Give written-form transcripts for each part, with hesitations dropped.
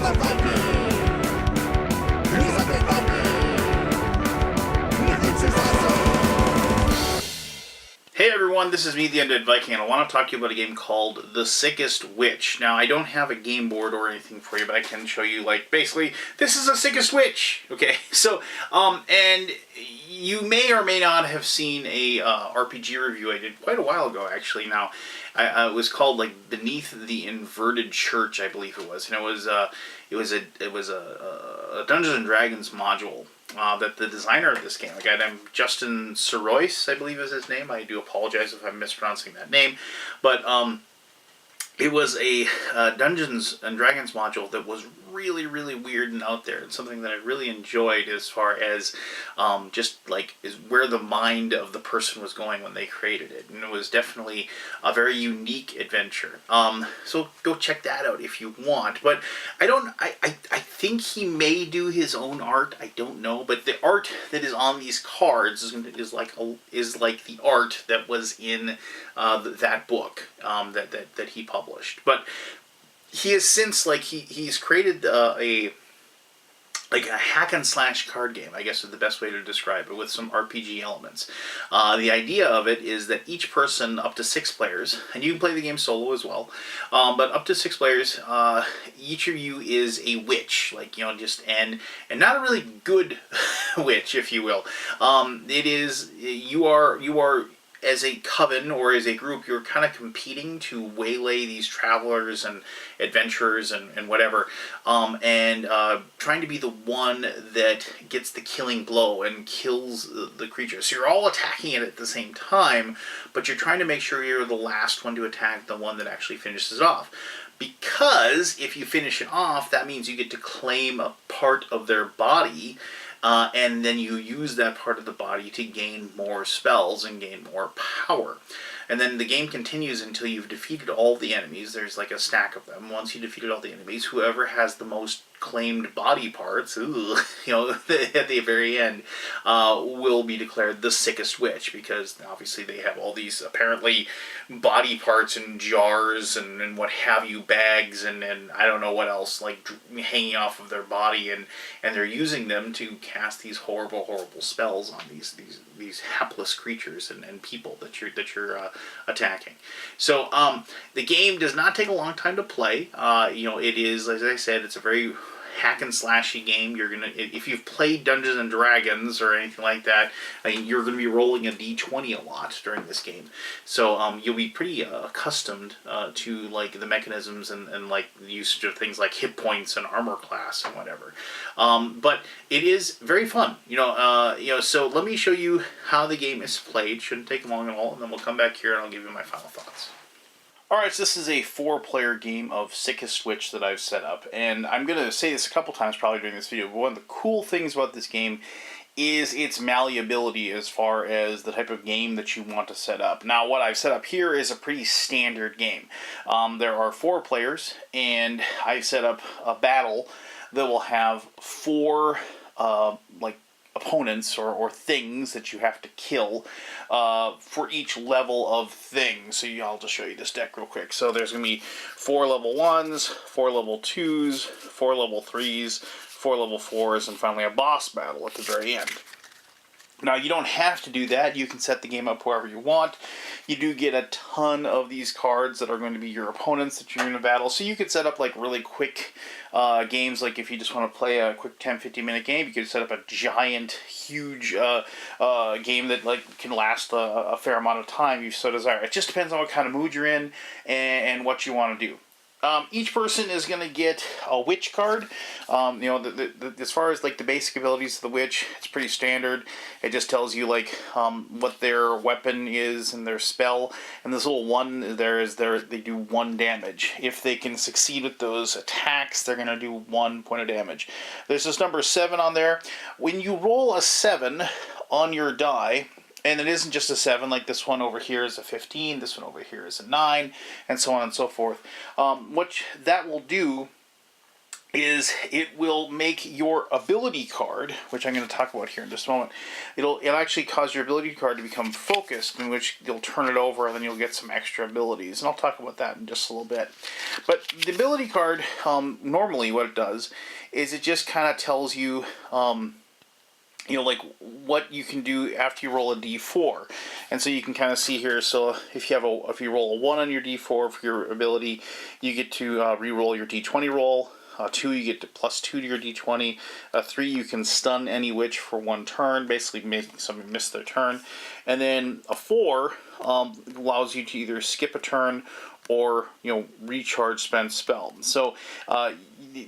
Hey everyone, this is me, the Undead Viking, and I want to talk to you about a game called The Sickest Witch. Now, I don't have a game board or anything for you, but I can show you, like, basically, this is a Sickest Witch, okay? So, and you may or may not have seen a RPG review I did quite a while ago, actually. Now, it was called, like, Beneath the Inverted Church, I believe it was, and it was a Dungeons and Dragons module. That the designer of this game, a guy named Justin Sorois, I believe is his name. I do apologize if I'm mispronouncing that name. But it was a Dungeons and Dragons module that was really, really weird and out there. It's something that I really enjoyed as far as just like is where the mind of the person was going when they created it. And it was definitely a very unique adventure. So go check that out if you want. But I think he may do his own art. I don't know. But the art that is on these cards is like the art that was in that book that he published. But he has since, like, he's created a hack and slash card game, I guess is the best way to describe it, with some RPG elements. The idea of it is that each person, up to 6 players, and you can play the game solo as well, but up to 6 players, each of you is a witch, like, you know, just, and not a really good witch, if you will. It is, you are as a coven or as a group, you're kind of competing to waylay these travelers and adventurers and whatever, and trying to be the one that gets the killing blow and kills the creature. So you're all attacking it at the same time, but you're trying to make sure you're the last one to attack the one that actually finishes off. Because if you finish it off, that means you get to claim a part of their body, and then you use that part of the body to gain more spells and gain more power. And then the game continues until you've defeated all the enemies. There's like a stack of them. Once you defeated all the enemies, whoever has the most claimed body parts, you know, at the very end, will be declared the sickest witch, because obviously they have all these apparently body parts in jars and what have you, bags and I don't know what else, like hanging off of their body, and they're using them to cast these horrible spells on these hapless creatures and people that you're attacking. So the game does not take a long time to play. You know, it is, as I said, it's a very hack and slashy game. You're gonna, if you've played Dungeons and Dragons or anything like that, I mean, you're gonna be rolling a d20 a lot during this game. So you'll be pretty accustomed to like the mechanisms and like the usage of things like hit points and armor class and whatever. But it is very fun. You know. So let me show you how the game is played. Shouldn't take long at all, and then we'll come back here and I'll give you my final thoughts. Alright, so this is a 4-player game of Sickest Witch that I've set up, and I'm going to say this a couple times probably during this video, but one of the cool things about this game is its malleability as far as the type of game that you want to set up. Now, what I've set up here is a pretty standard game. There are 4 players, and I've set up a battle that will have 4, like, opponents or things that you have to kill for each level of thing. So I'll just show you this deck real quick. So there's going to be 4 level 1s, 4 level 2s, 4 level 3s, 4 level 4s, and finally a boss battle at the very end. Now, you don't have to do that. You can set the game up however you want. You do get a ton of these cards that are going to be your opponents that you're in a battle. So you could set up like really quick games. Like if you just want to play a quick 10-15 minute game, you could set up a giant, huge game that like can last a fair amount of time if you so desire. It just depends on what kind of mood you're in and what you want to do. Each person is going to get a witch card. You know, as far as like the basic abilities of the witch, it's pretty standard. It just tells you like what their weapon is and their spell. And this little one there is they do 1 damage. If they can succeed with those attacks, they're going to do 1 point of damage. There's this number 7 on there. When you roll a 7 on your die, and it isn't just a 7, like this one over here is a 15, this one over here is a 9, and so on and so forth. What that will do is it will make your ability card, which I'm going to talk about here in just a moment, it'll actually cause your ability card to become focused, in which you'll turn it over and then you'll get some extra abilities. And I'll talk about that in just a little bit. But the ability card, normally what it does is it just kind of tells you, like what you can do after you roll a d4, and so you can kind of see here. So if you roll a 1 on your d4 for your ability, you get to re-roll your d20 roll. 2, you get to +2 to your d20. 3, you can stun any witch for 1 turn, basically making somebody miss their turn. And then a 4 allows you to either skip a turn or recharge spent spell. So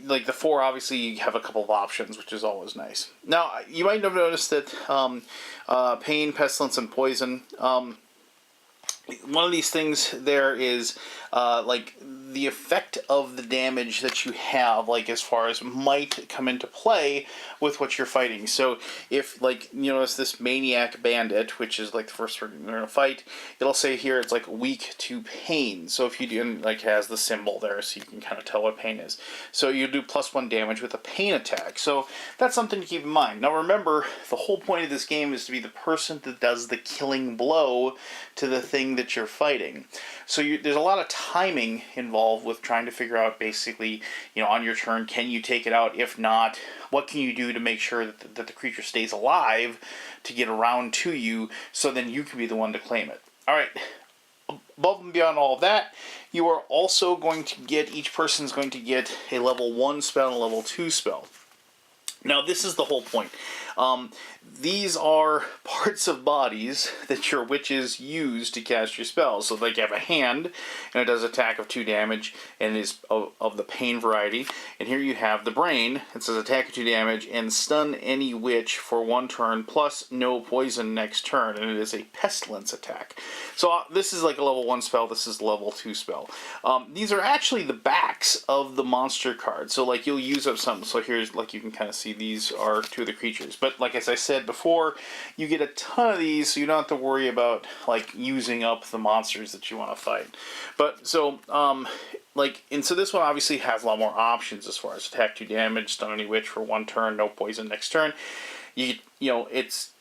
like the 4, obviously you have a couple of options, which is always nice. Now you might have noticed that pain, pestilence, and poison. One of these things there is like the effect of the damage that you have, like as far as might come into play with what you're fighting. So if notice this maniac bandit, which is like the first one you're gonna fight, it'll say here it's like weak to pain. So if you do, and like has the symbol there, so you can kind of tell what pain is. So you do +1 damage with a pain attack. So that's something to keep in mind. Now remember, the whole point of this game is to be the person that does the killing blow to the thing that you're fighting. So there's a lot of timing involved with trying to figure out basically, on your turn, can you take it out? If not, what can you do to make sure that the creature stays alive to get around to you, so then you can be the one to claim it. Alright, above and beyond all of that, you are also going to get, each person's going to get a level 1 spell and a level 2 spell. Now this is the whole point. These are parts of bodies that your witches use to cast your spells. So like you have a hand, and it does attack of 2 damage, and is of the pain variety. And here you have the brain, it says attack of 2 damage, and stun any witch for 1 turn, plus no poison next turn, and it is a pestilence attack. So this is like a level 1 spell, this is level 2 spell. These are actually the backs of the monster cards. So like you'll use up some, so here's, like you can kind of see, these are 2 of the creatures. But like as I said before, you get a ton of these, so you don't have to worry about like using up the monsters that you want to fight. But so and so this one obviously has a lot more options as far as attack 2 damage, stun any witch for 1 turn, no poison next turn. It's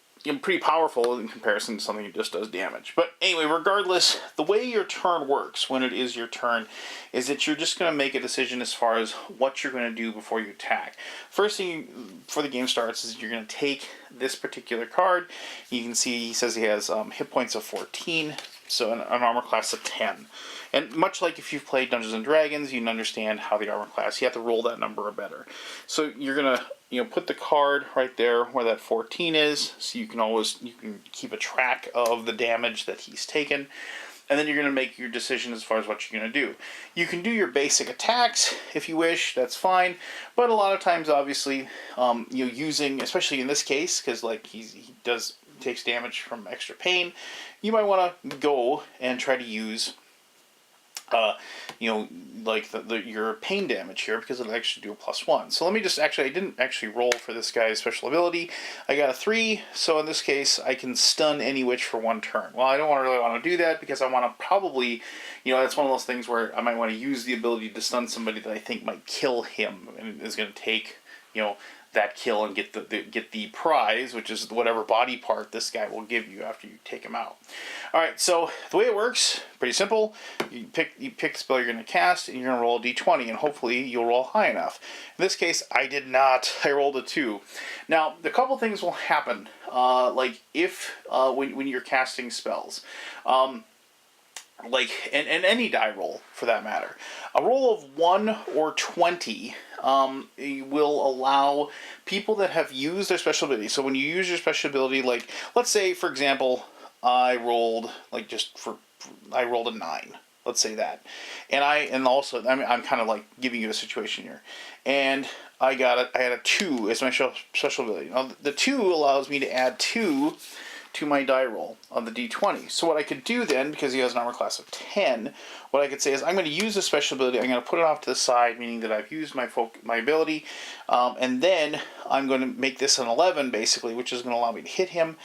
pretty powerful in comparison to something that just does damage. But anyway, regardless, the way your turn works when it is your turn is that you're just going to make a decision as far as what you're going to do before you attack. First thing before the game starts is you're going to take this particular card. You can see he says he has hit points of 14, so an armor class of 10. And much like if you've played Dungeons and Dragons, you can understand how the armor class, you have to roll that number or better. So you're going to put the card right there where that 14 is, so you can keep a track of the damage that he's taken. And then you're going to make your decision as far as what you're going to do. You can do your basic attacks if you wish, that's fine. But a lot of times, obviously, using, especially in this case, because like he takes damage from extra pain, you might want to go and try to use like your pain damage here, because it'll actually do a +1. So let me just I didn't actually roll for this guy's special ability. I got a 3, so in this case I can stun any witch for 1 turn. Well, I don't really want to do that, because I want to probably, that's one of those things where I might want to use the ability to stun somebody that I think might kill him, and is going to take, that kill and get the prize, which is whatever body part this guy will give you after you take him out. Alright, so the way it works, pretty simple. You pick the spell you're going to cast, and you're going to roll a d20, and hopefully you'll roll high enough. In this case, I did not. I rolled a 2. Now, a couple things will happen, like if, when you're casting spells. And any die roll for that matter. A roll of 1 or 20 will allow people that have used their special ability. So when you use your special ability, like let's say for example, I rolled I rolled a 9. Let's say that, and also I'm kind of like giving you a situation here, and I had a 2 as my special ability. Now the 2 allows me to add 2 to my die roll on the d20. So what I could do then, because he has an armor class of 10, what I could say is I'm going to use this special ability, I'm going to put it off to the side, meaning that I've used my ability, and then I'm going to make this an 11, basically, which is going to allow me to hit him,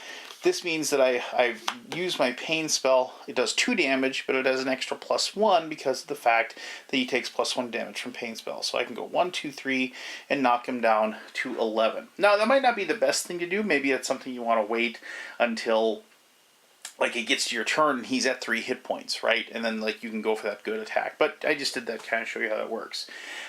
this means that I use my pain spell. It does 2 damage, but it has an extra +1 because of the fact that he takes +1 damage from pain spell. So I can go 1, 2, 3 and knock him down to 11. Now, that might not be the best thing to do. Maybe it's something you want to wait until like it gets to your turn and he's at 3 hit points, right? And then like you can go for that good attack. But I just did that to kind of show you how that works.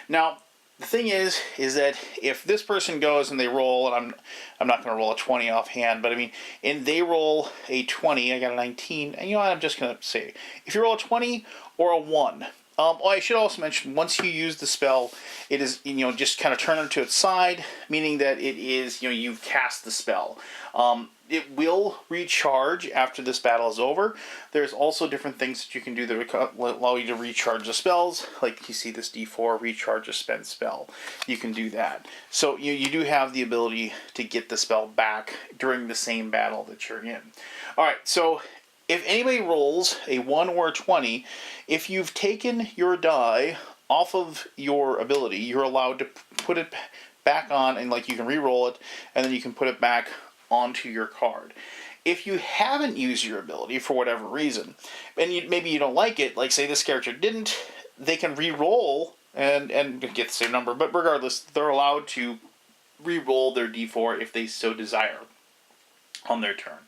Now, the thing is that if this person goes and they roll, and I'm not going to roll a 20 offhand, but I mean, and they roll a 20, I got a 19, and you know what, I'm just going to say, if you roll a 20 or a 1, I should also mention, once you use the spell, it is, just kind of turn it to its side, meaning that it is, you've cast the spell. It will recharge after this battle is over. There's also different things that you can do that allow you to recharge the spells. Like you see this D4, recharge a spent spell. You can do that. So you do have the ability to get the spell back during the same battle that you're in. Alright, so if anybody rolls a 1 or a 20, if you've taken your die off of your ability, you're allowed to put it back on, and like you can re-roll it, and then you can put it back onto your card. If you haven't used your ability for whatever reason, and maybe you don't like it, like say this character didn't, they can re-roll and get the same number, but regardless, they're allowed to re-roll their D4 if they so desire on their turn.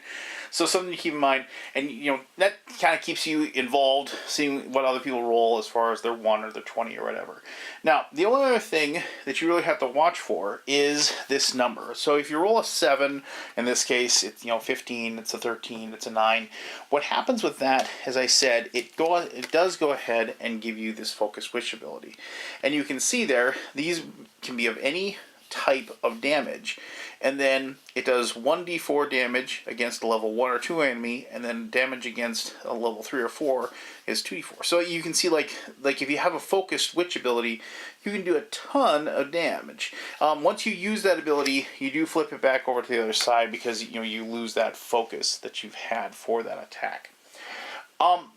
So something to keep in mind, and that kind of keeps you involved, seeing what other people roll as far as their 1 or their 20 or whatever. Now, the only other thing that you really have to watch for is this number. So if you roll a 7, in this case, it's 15, it's a 13, it's a 9. What happens with that, as I said, it does go ahead and give you this Focus Witch ability. And you can see there, these can be of any type of damage, and then it does 1d4 damage against a level 1 or 2 enemy, and then damage against a level 3 or 4 is 2d4. So you can see like if you have a focused witch ability, you can do a ton of damage. Once you use that ability, you do flip it back over to the other side because you lose that focus that you've had for that attack.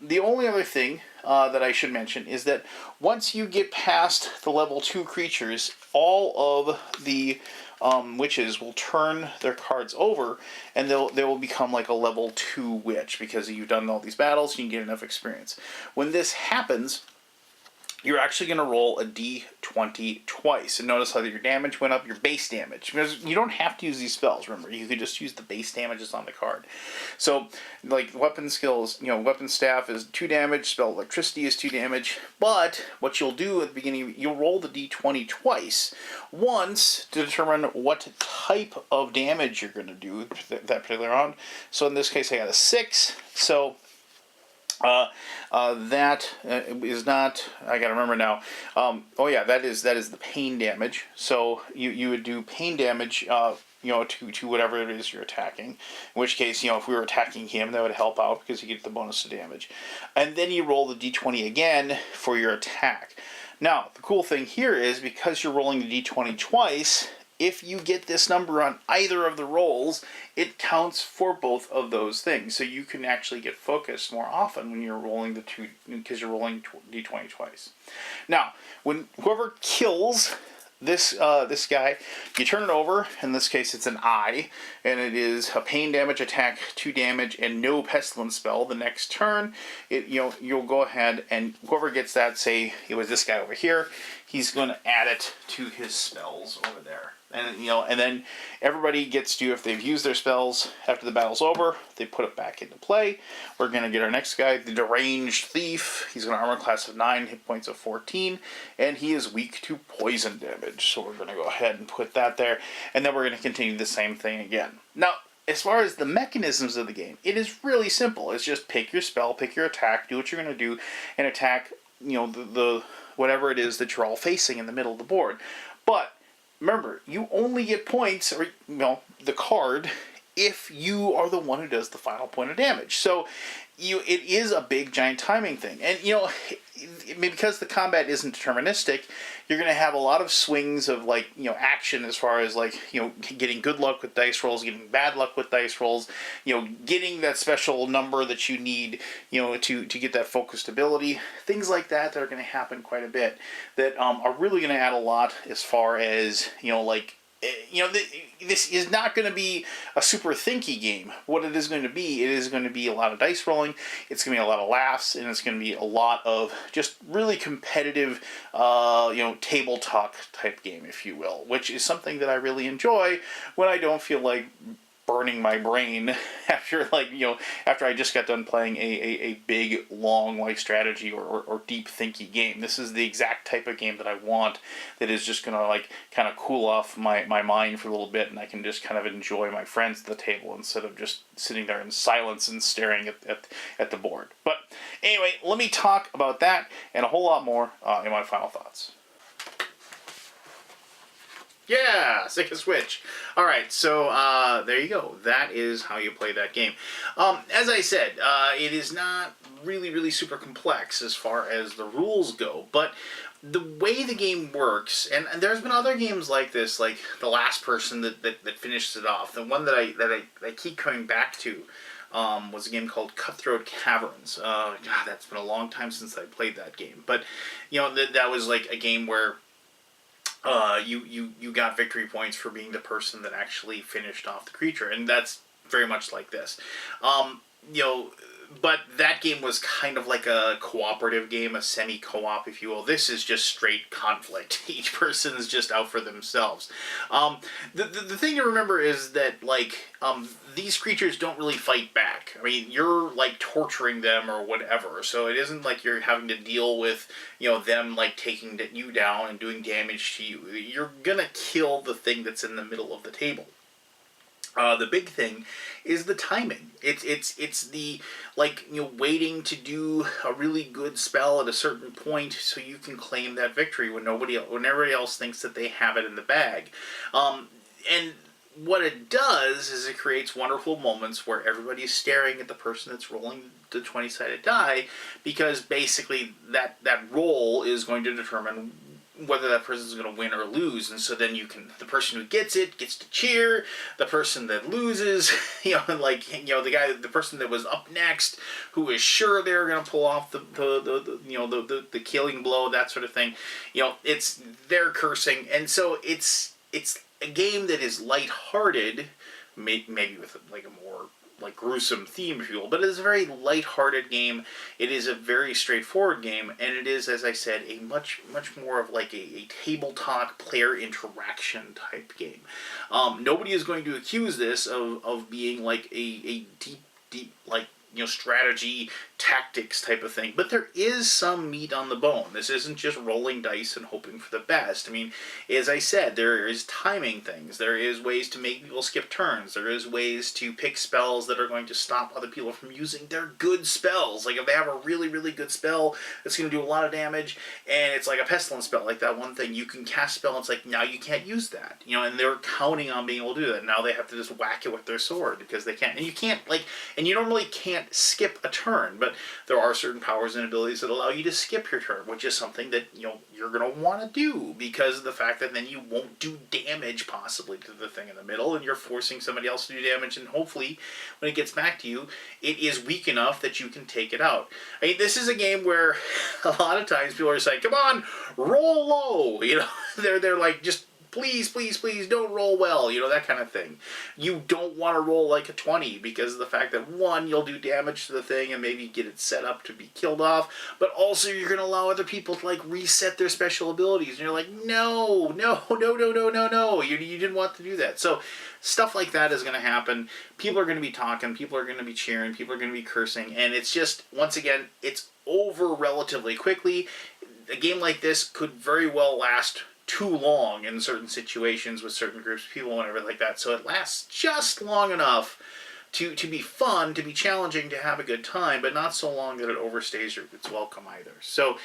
The only other thing that I should mention is that once you get past the level 2 creatures, all of the witches will turn their cards over, and they will become like a level 2 witch because you've done all these battles, you can get enough experience. When this happens, you're actually going to roll a d20 twice. And notice how your damage went up, your base damage. Because you don't have to use these spells, remember. You could just use the base damages on the card. So, like, weapon skills, weapon staff is 2 damage, spell electricity is 2 damage. But what you'll do at the beginning, you'll roll the d20 twice. Once to determine what type of damage you're going to do that particular round. So in this case, I got a 6. So that is not, I gotta remember now, oh yeah, that is the pain damage. So you would do pain damage, to whatever it is you're attacking. In which case, if we were attacking him, that would help out because you get the bonus to damage. And then you roll the d20 again for your attack. Now, the cool thing here is because you're rolling the d20 twice, if you get this number on either of the rolls, it counts for both of those things. So you can actually get focused more often when you're rolling the 2, because you're rolling d20 twice. Now, when whoever kills this guy, you turn it over. In this case, it's an eye, and it is a pain damage attack, 2 damage, and no pestilence spell. The next turn, you'll go ahead and whoever gets that, say it was this guy over here, he's going to add it to his spells over there. And then everybody gets to, if they've used their spells after the battle's over, they put it back into play. We're going to get our next guy, the Deranged Thief. He's got an armor class of 9, hit points of 14, and he is weak to poison damage. So we're going to go ahead and put that there, and then we're going to continue the same thing again. Now, as far as the mechanisms of the game, it is really simple. It's just pick your spell, pick your attack, do what you're going to do, and attack, the whatever it is that you're all facing in the middle of the board. But remember, you only get points, or the card, if you are the one who does the final point of damage. So it is a big giant timing thing. And because the combat isn't deterministic, you're going to have a lot of swings of action as far as getting good luck with dice rolls, getting bad luck with dice rolls, getting that special number that you need, to get that focused ability. Things like that are going to happen quite a bit that are really going to add a lot as far as this is not going to be a super thinky game. What it is going to be a lot of dice rolling. It's going to be a lot of laughs, and it's going to be a lot of just really competitive, table talk type game, if you will, which is something that I really enjoy when I don't feel like burning my brain after after I just got done playing a big long strategy or deep thinky game. This is the exact type of game that I want, that is just gonna kind of cool off my mind for a little bit, and I can just kind of enjoy my friends at the table instead of just sitting there in silence and staring at the board. But anyway, let me talk about that and a whole lot more in my final thoughts. Yeah, Sickest Switch. Alright, so there you go. That is how you play that game. As I said, it is not really super complex as far as the rules go, but the way the game works, and there's been other games like this, like The Last Person that finished it off. The one that I keep coming back to was a game called Cutthroat Caverns. God, that's been a long time since I played that game. But, that was like a game where you got victory points for being the person that actually finished off the creature, and that's very much like this. But that game was kind of like a cooperative game, a semi-co-op, if you will. This is just straight conflict. Each person is just out for themselves. The thing to remember is that, these creatures don't really fight back. I mean, you're, torturing them or whatever, so it isn't like you're having to deal with, them, taking you down and doing damage to you. You're gonna kill the thing that's in the middle of the table. The big thing is the timing. It's the waiting to do a really good spell at a certain point so you can claim that victory when everybody else thinks that they have it in the bag. And what it does is it creates wonderful moments where everybody is staring at the person that's rolling the 20-sided die, because basically that roll is going to determine whether that person's going to win or lose. And so then the person who gets it gets to cheer, the person that loses, the person that was up next, who is sure they're going to pull off the killing blow, that sort of thing, they're cursing. And so it's a game that is lighthearted, maybe with a more gruesome theme, if you will, but it is a very lighthearted game. It is a very straightforward game, and it is, as I said, a much more of a table talk, player interaction type game. Nobody is going to accuse this of being a deep strategy, tactics type of thing. But there is some meat on the bone. This isn't just rolling dice and hoping for the best. I mean, as I said, there is timing things. There is ways to make people skip turns. There is ways to pick spells that are going to stop other people from using their good spells. Like if they have a really good spell that's going to do a lot of damage, and it's like a pestilence spell, like that one thing, you can cast spell, and it's like, now you can't use that. And they're counting on being able to do that. Now they have to just whack it with their sword because they can't. And you can't, and you normally can't skip a turn, but there are certain powers and abilities that allow you to skip your turn, which is something that you're going to want to do because of the fact that then you won't do damage possibly to the thing in the middle, and you're forcing somebody else to do damage, and hopefully when it gets back to you, it is weak enough that you can take it out. I mean, this is a game where a lot of times people are saying, come on, roll low, they're like, just please don't roll well, that kind of thing. You don't want to roll like a 20 because of the fact that, one, you'll do damage to the thing and maybe get it set up to be killed off, but also you're going to allow other people to reset their special abilities, and you're like, no, you didn't want to do that. So stuff like that is going to happen. People are going to be talking, people are going to be cheering, people are going to be cursing, and it's just, once again, it's over relatively quickly. A game like this could very well last too long in certain situations with certain groups of people and everything like that. So it lasts just long enough to be fun, to be challenging, to have a good time, but not so long that it overstays its welcome either. So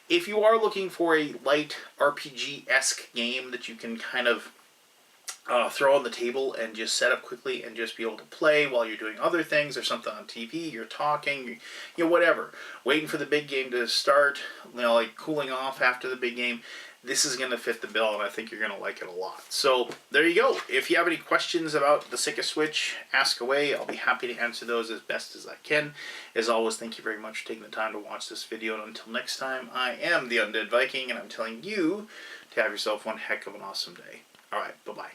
if you are looking for a light RPG-esque game that you can kind of throw on the table and just set up quickly and just be able to play while you're doing other things or something on TV, you're talking, whatever, waiting for the big game to start, cooling off after the big game, this is going to fit the bill, and I think you're going to like it a lot. So there you go. If you have any questions about the Sickest Switch, ask away. I'll be happy to answer those as best as I can. As always, thank you very much for taking the time to watch this video, and until next time, I am the Undead Viking, and I'm telling you to have yourself one heck of an awesome day. Alright, bye-bye.